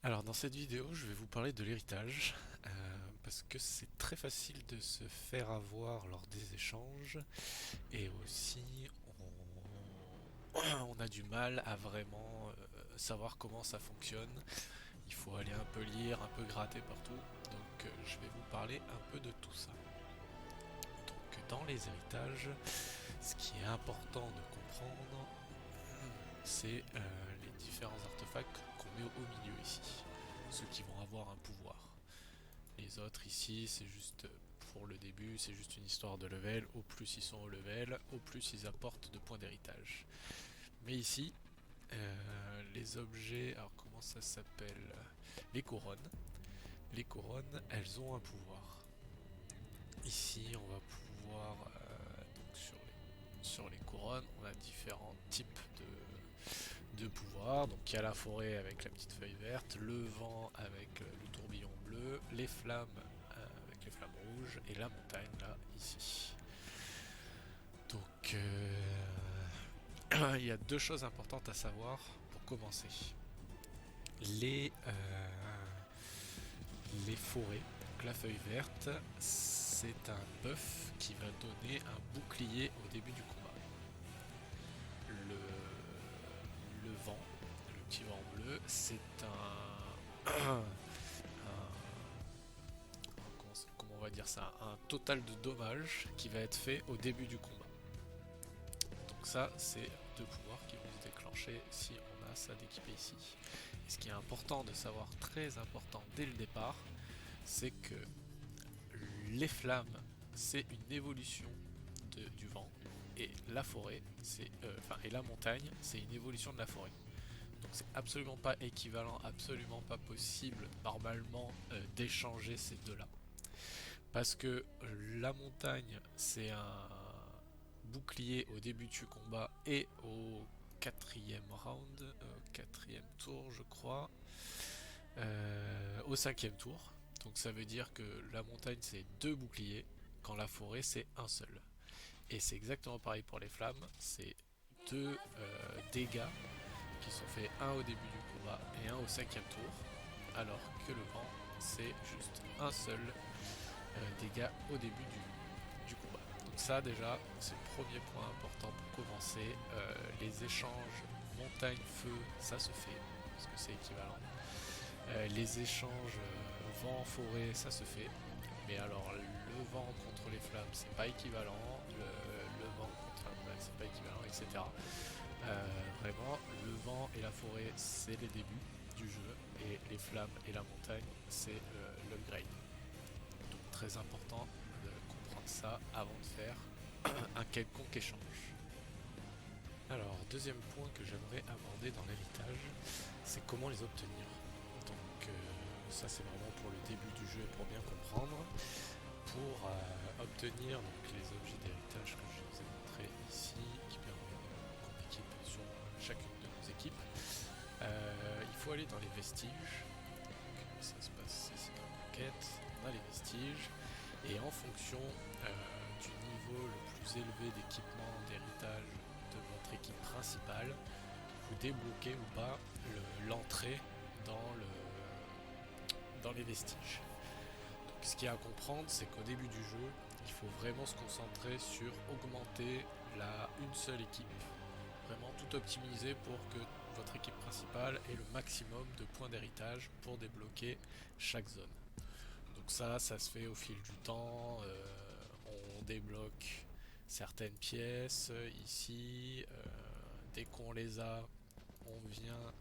Alors dans cette vidéo, je vais vous parler de l'héritage, parce que c'est très facile de se faire avoir lors des échanges, et aussi on a du mal à vraiment savoir comment ça fonctionne. Il faut aller un peu lire, un peu gratter partout, donc je vais vous parler un peu de tout ça. Donc dans les héritages, ce qui est important de comprendre, c'est les différents artefacts qu'on met au milieu ici, ceux qui vont avoir un pouvoir. Les autres ici, c'est juste pour le début, c'est juste une histoire de level. Au plus ils sont au level, au plus ils apportent de points d'héritage. Mais ici, les objets, alors comment ça s'appelle? Les couronnes. Les couronnes, elles ont un pouvoir. Ici, on va pouvoir, donc sur les couronnes, on a différents types de pouvoirs. Donc il y a la forêt avec la petite feuille verte, le vent avec le tourbillon bleu, les flammes avec les flammes rouges et la montagne là, ici. Donc il y a deux choses importantes à savoir pour commencer. Les, les forêts, donc la feuille verte, c'est un buff qui va donner un bouclier au début du combat. Le vent, le petit vent bleu, c'est comment on va dire ça, un total de dommages qui va être fait au début du combat. Donc ça, c'est deux pouvoirs qui vont se déclencher si on a ça d'équipé ici. Et ce qui est important de savoir, très important dès le départ, c'est que les flammes, c'est une évolution du vent, et la forêt, et la montagne, c'est une évolution de la forêt. Donc c'est absolument pas équivalent, absolument pas possible normalement d'échanger ces deux-là. Parce que la montagne, c'est un bouclier au début du combat et au quatrième round, quatrième tour je crois, au cinquième tour. Donc ça veut dire que la montagne c'est deux boucliers, quand la forêt c'est un seul. Et c'est exactement pareil pour les flammes, c'est deux dégâts qui sont faits, un au début du combat et un au cinquième tour, alors que le vent c'est juste un seul dégât au début du combat. Donc ça déjà c'est le premier point important pour commencer. Les échanges montagne-feu, ça se fait, parce que c'est équivalent. Les échanges vent-forêt, ça se fait. Mais alors le vent contre les flammes c'est pas équivalent, le vent contre la montagne c'est pas équivalent, etc. Vraiment, le vent et la forêt c'est les débuts du jeu, et les flammes et la montagne c'est l'upgrade. Donc très important de comprendre ça avant de faire un quelconque échange. Alors deuxième point que j'aimerais aborder dans l'héritage, c'est comment les obtenir. Donc ça c'est vraiment pour le début du jeu et pour bien comprendre. Pour obtenir donc, les objets d'héritage que je vous ai montré ici, qui permettent qu'on équipe sur chacune de nos équipes, il faut aller dans les vestiges. Donc, ça se passe ici dans la quête, on a les vestiges, et en fonction du niveau le plus élevé d'équipement d'héritage de votre équipe principale, vous débloquez ou pas l'entrée dans les vestiges. Ce qu'il y a à comprendre, c'est qu'au début du jeu, il faut vraiment se concentrer sur augmenter une seule équipe. Vraiment tout optimiser pour que votre équipe principale ait le maximum de points d'héritage pour débloquer chaque zone. Donc ça se fait au fil du temps. On débloque certaines pièces ici. Dès qu'on les a, on vient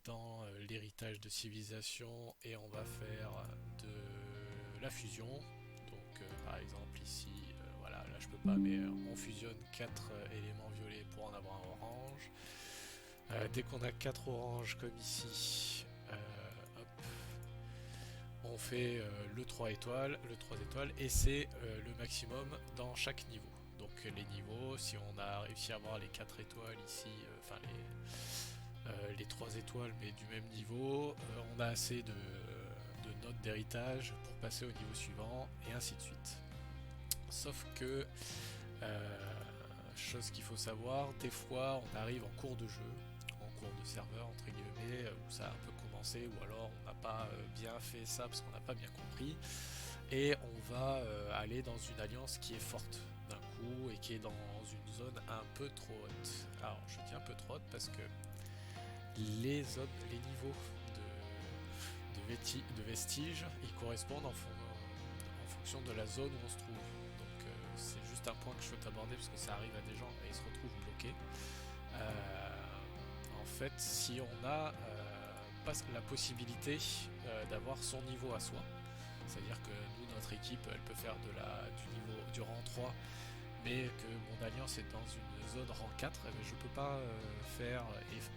dans l'héritage de civilisation et on va faire de la fusion. Donc par exemple ici, voilà, là je peux pas, mais on fusionne 4 éléments violets pour en avoir un orange. Dès qu'on a 4 oranges comme ici, hop, on fait le 3 étoiles, et c'est le maximum dans chaque niveau. Donc les niveaux, si on a réussi à avoir les 4 étoiles ici, les 3 étoiles mais du même niveau, on a assez de notes d'héritage pour passer au niveau suivant, et ainsi de suite. sauf que, chose qu'il faut savoir, des fois on arrive en cours de jeu, en cours de serveur entre guillemets, où ça a un peu commencé, ou alors on n'a pas bien fait ça parce qu'on n'a pas bien compris, et on va aller dans une alliance qui est forte d'un coup et qui est dans une zone un peu trop haute. Alors je dis un peu trop haute parce que les niveaux de vestiges, ils correspondent en fonction de la zone où on se trouve. Donc c'est juste un point que je souhaite aborder parce que ça arrive à des gens et ils se retrouvent bloqués. En fait, si on a pas la possibilité d'avoir son niveau à soi, c'est-à-dire que nous, notre équipe, elle peut faire du rang 3, mais que mon alliance est dans une zone rang 4, eh bien, je ne peux pas faire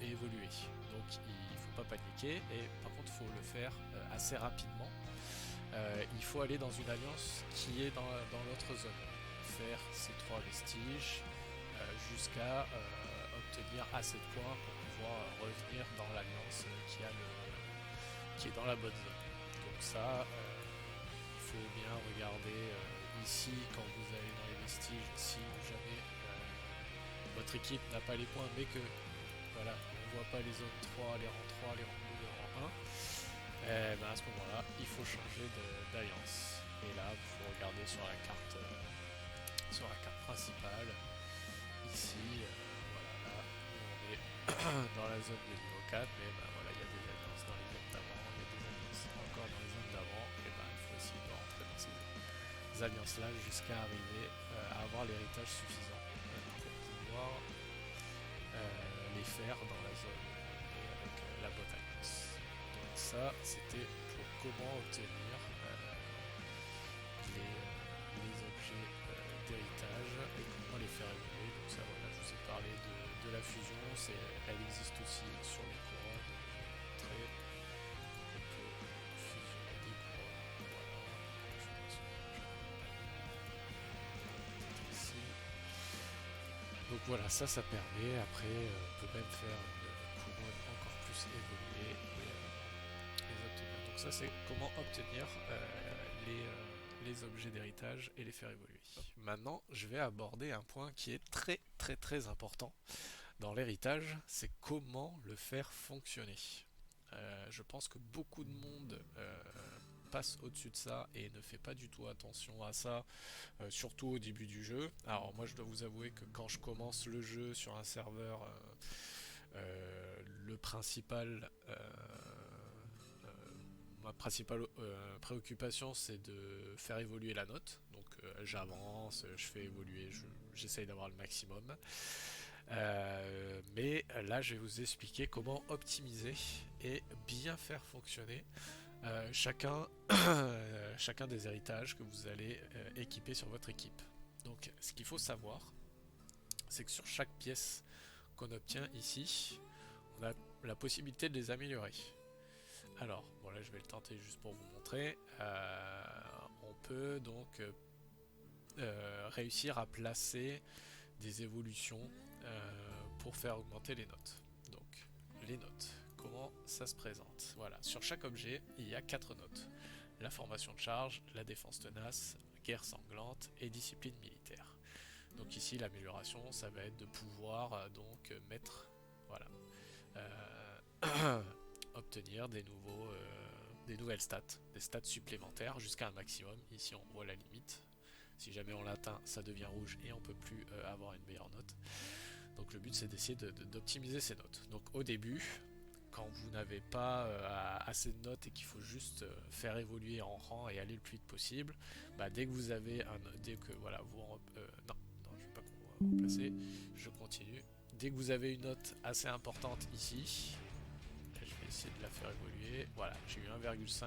évoluer. Donc il ne faut pas paniquer, et par contre il faut le faire assez rapidement. Il faut aller dans une alliance qui est dans l'autre zone, faire ces 3 vestiges jusqu'à obtenir assez de points pour pouvoir revenir dans l'alliance qui est dans la bonne zone. Donc ça, il faut bien regarder ici quand vous allez dans les vestiges, si jamais votre équipe n'a pas les points, mais que voilà, on ne voit pas les zones 3, les rangs 3, les rangs 2, les rangs 1, ben à ce moment-là, il faut changer d'alliance. Et là, il faut regarder sur la carte principale. Ici, voilà, là où on est dans la zone de niveau 4, mais ben voilà, il y a des alliances dans les zones d'avant, il y a des alliances encore dans les zones d'avant, et ben il faut essayer de rentrer dans ces alliances-là jusqu'à arriver à avoir l'héritage suffisant pour pouvoir les faire dans la zone et avec la bonne alliance. Donc ça, c'était pour comment obtenir les objets d'héritage et comment les faire évoluer. Donc ça, voilà, je vous ai parlé de la fusion, elle existe aussi sur les couronnes. Je vais vous montrer. On peut fusionner des couronnes. Voilà. Ici. Donc voilà, ça permet, après on peut même faire une couronne encore plus évoluée et les obtenir. Donc ça c'est comment obtenir les objets d'héritage et les faire évoluer. Maintenant je vais aborder un point qui est très très très important dans l'héritage, c'est comment le faire fonctionner. Je pense que beaucoup de monde passe au-dessus de ça et ne fait pas du tout attention à ça, surtout au début du jeu. Alors moi je dois vous avouer que quand je commence le jeu sur un serveur, le principal ma principale préoccupation c'est de faire évoluer la note. Donc j'avance, je fais évoluer, j'essaye d'avoir le maximum. Mais là je vais vous expliquer comment optimiser et bien faire fonctionner chacun des héritages que vous allez équiper sur votre équipe. Donc ce qu'il faut savoir, c'est que sur chaque pièce qu'on obtient ici, on a la possibilité de les améliorer. Alors, bon là je vais le tenter juste pour vous montrer. On peut donc réussir à placer des évolutions pour faire augmenter les notes. Donc, les notes, comment ça se présente? Voilà, sur chaque objet, il y a 4 notes. La formation de charge, la défense tenace, guerre sanglante et discipline militaire. Donc ici, l'amélioration, ça va être de pouvoir donc mettre, voilà, obtenir des nouvelles stats, des stats supplémentaires jusqu'à un maximum. Ici, on voit la limite. Si jamais on l'atteint, ça devient rouge et on peut plus avoir une meilleure note. Donc le but c'est d'essayer d'optimiser ces notes. Donc au début, quand vous n'avez pas assez de notes et qu'il faut juste faire évoluer en rang et aller le plus vite possible, bah, dès que vous avez voilà, non, je ne vais pas remplacer, je continue. Dès que vous avez une note assez importante ici, je vais essayer de la faire évoluer. Voilà, j'ai eu 1,5 au lieu de 1,1,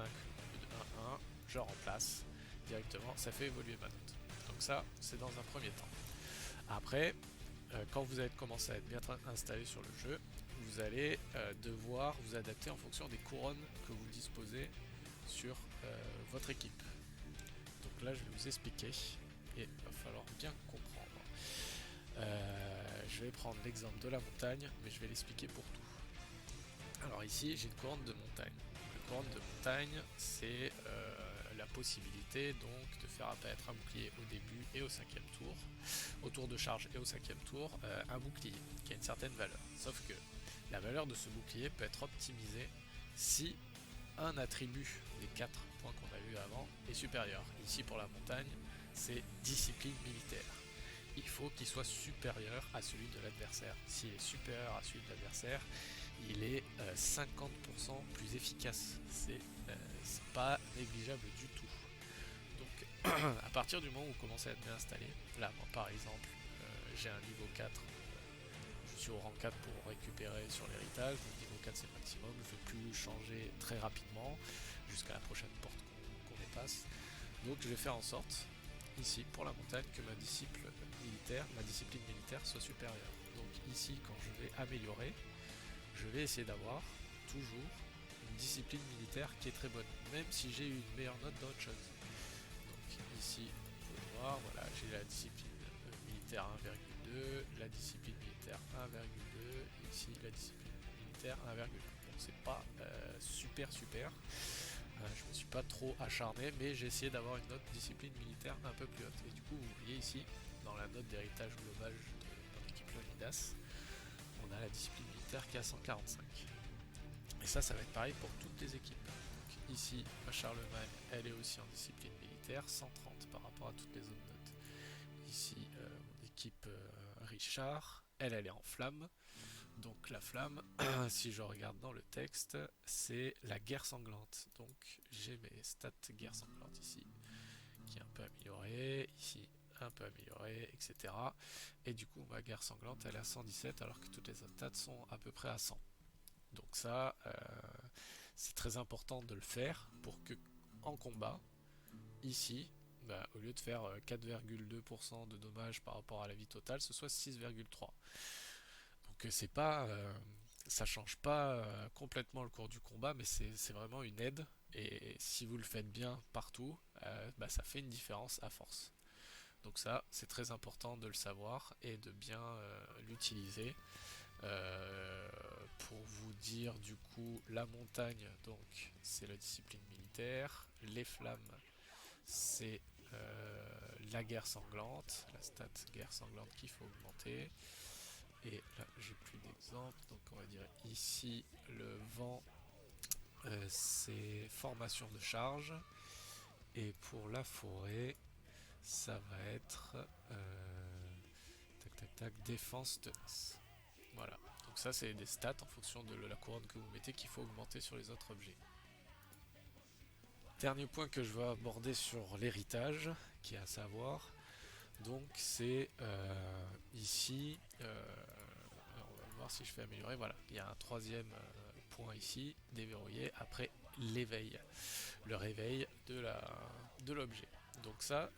je remplace directement, ça fait évoluer ma note. Donc ça, c'est dans un premier temps. Après, quand vous allez commencer à être bien installé sur le jeu, vous allez devoir vous adapter en fonction des couronnes que vous disposez sur votre équipe. Donc là, je vais vous expliquer et il va falloir bien comprendre. Je vais prendre l'exemple de la montagne, mais je vais l'expliquer pour tout. Alors ici, j'ai une couronne de montagne. La couronne de montagne, c'est la possibilité donc de faire apparaître un bouclier au début et au 5e tour, au tour de charge et au 5e tour, un bouclier qui a une certaine valeur. Sauf que la valeur de ce bouclier peut être optimisée si un attribut des 4 points qu'on a vu avant est supérieur. Ici pour la montagne, c'est discipline militaire. Il faut qu'il soit supérieur à celui de l'adversaire. S'il est supérieur à celui de l'adversaire, il est 50% plus efficace. C'est pas négligeable du tout. Donc à partir du moment où vous commencez à être bien installé, là moi par exemple j'ai un niveau 4, je suis au rang 4 pour récupérer sur l'héritage, donc niveau 4 c'est le maximum, je ne vais plus changer très rapidement jusqu'à la prochaine porte qu'on dépasse. Donc je vais faire en sorte ici pour la montagne que ma discipline militaire soit supérieure. Donc ici quand je vais améliorer, je vais essayer d'avoir toujours une discipline militaire qui est très bonne, même si j'ai eu une meilleure note dans autre chose. Donc ici vous pouvez voir, voilà, j'ai la discipline militaire 1,2, la discipline militaire 1,2, ici la discipline militaire 1,2. Donc c'est pas super. Je me suis pas trop acharné, mais j'ai essayé d'avoir une note discipline militaire un peu plus haute. Et du coup, vous voyez ici, dans la note d'héritage global de l'équipe Leonidas, on a la discipline militaire qui est à 145. Et ça va être pareil pour toutes les équipes. Donc ici, Charlemagne, elle est aussi en discipline militaire, 130 par rapport à toutes les autres notes. Ici, mon équipe Richard, elle est en flamme. Donc la flamme, si je regarde dans le texte, c'est la guerre sanglante. Donc j'ai mes stats guerre sanglante ici, qui est un peu améliorée, ici un peu améliorée, etc. Et du coup ma guerre sanglante elle est à 117 alors que toutes les autres stats sont à peu près à 100. Donc ça, c'est très important de le faire pour que en combat, ici, au lieu de faire 4,2% de dommages par rapport à la vie totale, ce soit 6,3%. Donc c'est pas, ça change pas complètement le cours du combat, mais c'est vraiment une aide. Et si vous le faites bien partout, ça fait une différence à force. Donc ça, c'est très important de le savoir et de bien l'utiliser. Pour vous dire du coup, la montagne, donc c'est la discipline militaire, les flammes, c'est la guerre sanglante, la stat guerre sanglante qu'il faut augmenter. Et là, j'ai plus d'exemples, donc on va dire ici le vent, c'est formation de charge, et pour la forêt, ça va être défense tenace. Voilà, donc ça c'est des stats en fonction de la couronne que vous mettez qu'il faut augmenter sur les autres objets. Dernier point que je vais aborder sur l'héritage, qui est à savoir, donc c'est ici, on va voir si je fais améliorer, voilà, il y a un troisième point ici, déverrouillé, après l'éveil, le réveil de l'objet. Donc ça,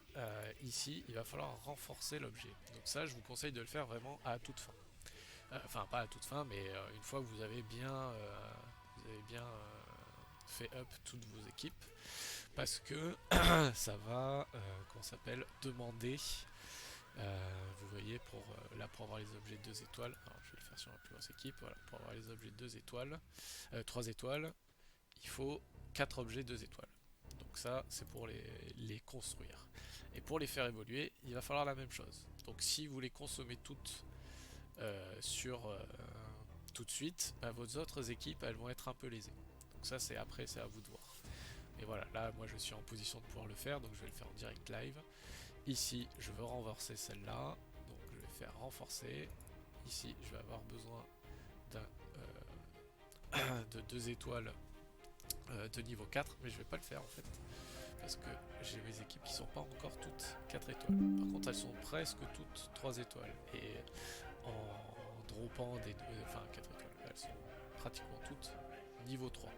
ici, il va falloir renforcer l'objet. Donc ça, je vous conseille de le faire vraiment à toute fin. Enfin, pas à toute fin, mais une fois que vous avez bien, fait up toutes vos équipes, parce que ça va, qu'on s'appelle, demander, vous voyez, pour avoir les objets 2 étoiles, alors je vais le faire sur la plus grosse équipe, voilà, pour avoir les objets 2 étoiles, 3 étoiles, il faut 4 objets 2 étoiles. Donc ça, c'est pour les construire. Et pour les faire évoluer, il va falloir la même chose. Donc si vous les consommez toutes tout de suite, vos autres équipes, elles vont être un peu lésées. Donc ça, c'est à vous de voir. Et voilà, là, moi, je suis en position de pouvoir le faire, donc je vais le faire en direct live. Ici, je veux renforcer celle-là, donc je vais faire renforcer. Ici, je vais avoir besoin de 2 étoiles de niveau 4, mais je vais pas le faire en fait, parce que j'ai mes équipes qui sont pas encore toutes 4 étoiles. Par contre, elles sont presque toutes 3 étoiles. Et en droppant des 4 étoiles, elles sont pratiquement toutes niveau 3.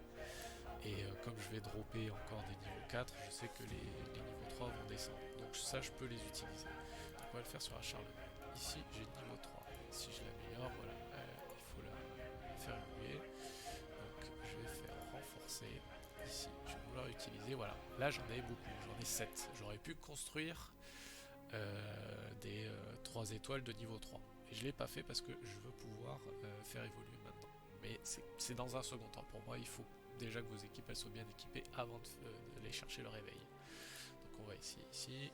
Et comme je vais dropper encore des niveaux 4, je sais que les niveaux 3 vont descendre. Donc ça, je peux les utiliser. Donc on va le faire sur la Charlemagne. Ici, j'ai niveau 3. Si je l'améliore, voilà, il faut la faire évoluer. Donc je vais faire renforcer. Ici, je vais vouloir utiliser, voilà. Là, j'en ai beaucoup, j'en ai 7. J'aurais pu construire des 3 étoiles de niveau 3. Et je ne l'ai pas fait parce que je veux pouvoir faire évoluer maintenant. Mais c'est dans un second temps. Pour moi, il faut déjà que vos équipes elles soient bien équipées avant d'aller chercher le réveil. ici.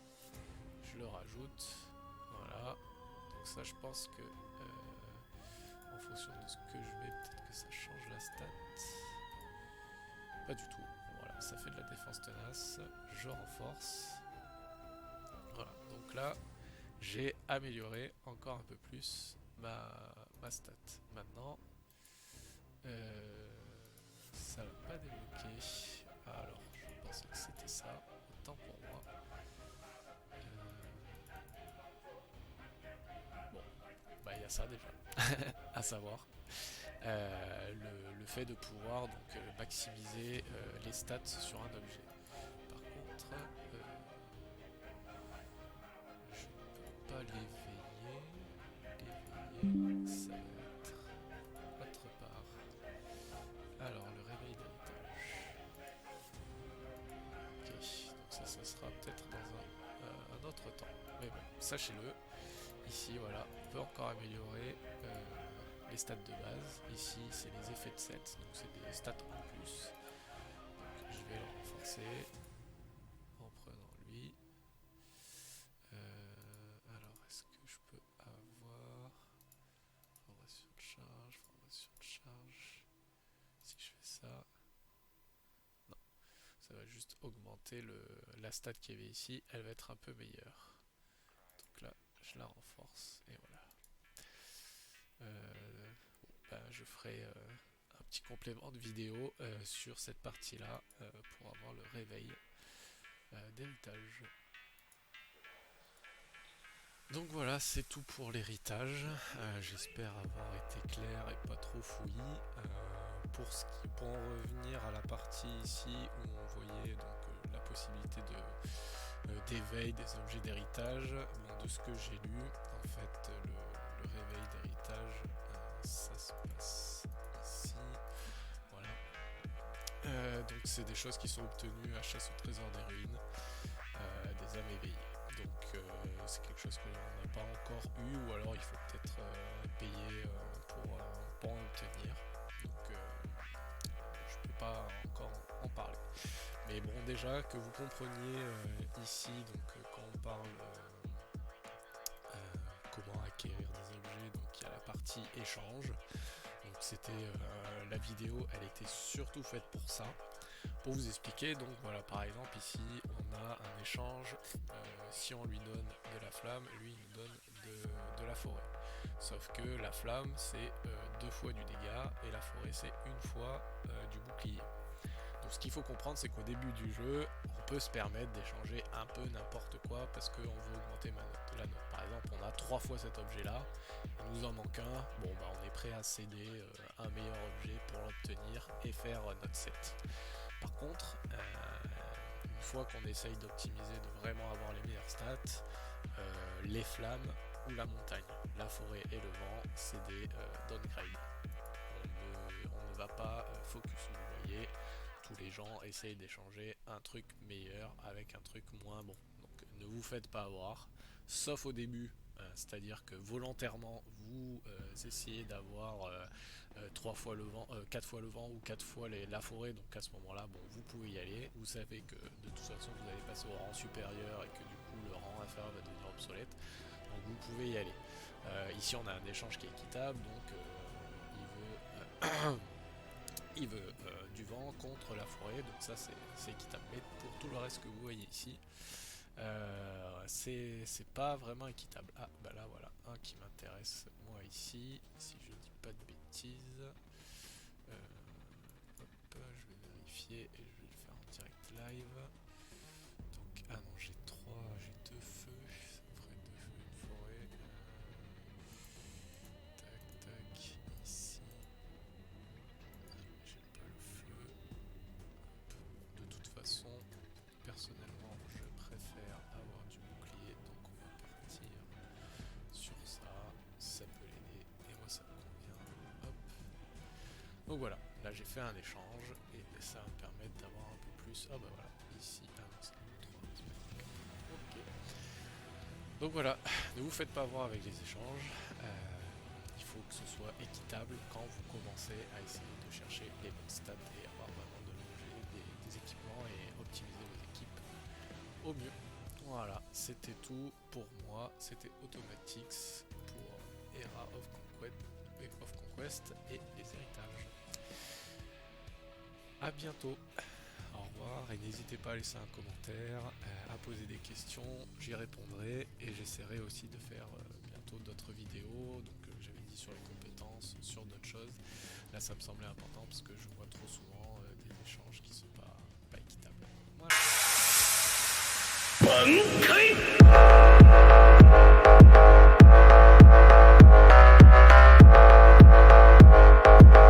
Je le rajoute. Voilà. Donc ça, je pense que en fonction de ce que je mets, peut-être que ça change la stat. Pas du tout. Voilà, ça fait de la défense tenace. Je renforce. Voilà, donc là, j'ai amélioré encore un peu plus ma stat. Maintenant, ça va pas débloquer. Alors, je pensais que c'était ça. Autant pour moi. Bon, bah il y a ça déjà, à savoir. Le fait de pouvoir donc maximiser les stats sur un objet. Par contre, je peux pas l'éveiller. L'éveiller, ça va être autre part. Alors, le réveil d'héritage. Ok, donc ça sera peut-être dans un autre temps. Mais bon, sachez-le. Ici, voilà, on peut encore améliorer les stats de base. Ici, c'est les effets de set, donc c'est des stats en plus. Donc, je vais le renforcer en prenant lui. Alors, est-ce que je peux avoir formation de charge, formation de charge. Si je fais ça, non, ça va juste augmenter la stat qu'il y avait ici. Elle va être un peu meilleure. Donc là, je la renforce et voilà. Je ferai un petit complément de vidéo sur cette partie-là pour avoir le réveil d'héritage. Donc voilà, c'est tout pour l'héritage. J'espère avoir été clair et pas trop fouillis. Pour en revenir à la partie ici où on voyait donc la possibilité d'éveil des objets d'héritage, bon, de ce que j'ai lu, en fait le réveil d'héritage, ça se passe ici. Voilà. Donc c'est des choses qui sont obtenues à chasse au trésor des ruines, des âmes éveillées. Donc c'est quelque chose que l'on n'a pas encore eu, ou alors il faut peut-être payer pour en obtenir. Donc je peux pas encore en parler. Mais bon, déjà que vous compreniez ici, donc quand on parle comment acquérir des objets, donc il y a la partie échange. Donc c'était la vidéo, elle était surtout faite pour ça, pour vous expliquer. Donc voilà, par exemple ici on a un échange. Si on lui donne de la flamme, lui il nous donne de la forêt. Sauf que la flamme c'est 2 fois du dégât et la forêt c'est 1 fois du bouclier. Donc ce qu'il faut comprendre, c'est qu'au début du jeu, on peut se permettre d'échanger un peu n'importe quoi parce qu'on veut augmenter la note. Par exemple, on a 3 fois cet objet-là, il nous en manque un, bon bah on est prêt à céder un meilleur objet pour l'obtenir et faire notre set. Par contre, une fois qu'on essaye d'optimiser, de vraiment avoir les meilleures stats, les flammes ou la montagne, la forêt et le vent, c'est des downgrades. On ne va pas focus, vous voyez. Tous les gens essayent d'échanger un truc meilleur avec un truc moins bon. Donc ne vous faites pas avoir, sauf au début, c'est-à-dire que volontairement vous essayez d'avoir 3 fois le vent, 4 fois le vent ou 4 fois la forêt, donc à ce moment-là, bon, vous pouvez y aller. Vous savez que de toute façon vous allez passer au rang supérieur et que du coup le rang inférieur va devenir obsolète, donc vous pouvez y aller. Ici on a un échange qui est équitable, donc il veut du vent contre la forêt, donc ça c'est équitable. Mais pour tout le reste que vous voyez ici, c'est pas vraiment équitable. Ah bah là voilà, un qui m'intéresse moi ici, si je dis pas de bêtises. Hop, je vais vérifier et je vais le faire en direct live. Donc, ah non, j'ai 2 feux, ça me ferait 2 feux, une forêt. Tac, tac, ici. J'ai pas le feu. De toute façon, personnellement, je préfère avoir du bouclier, donc on va partir sur ça. Ça peut l'aider, et moi ça me convient. Hop. Donc voilà, là j'ai fait un échange, et ça va me permettre d'avoir un peu plus. Ah bah voilà, ici, ah non, c'est le 3. Ok. Donc voilà, ne vous faites pas avoir avec les échanges. Il faut que ce soit équitable quand vous commencez à essayer de chercher les bonnes stats et avoir vraiment de l'objet, des équipements et optimiser vos équipes au mieux. Voilà, c'était tout pour moi. C'était Automatics pour Era of Conquest et les héritages. A bientôt. Au revoir et n'hésitez pas à laisser un commentaire, à poser des questions, j'y répondrai et j'essaierai aussi de faire bientôt d'autres vidéos, donc j'avais dit sur les compétences, sur d'autres choses. Là ça me semblait important parce que je vois trop souvent des échanges qui sont pas équitables. Voilà.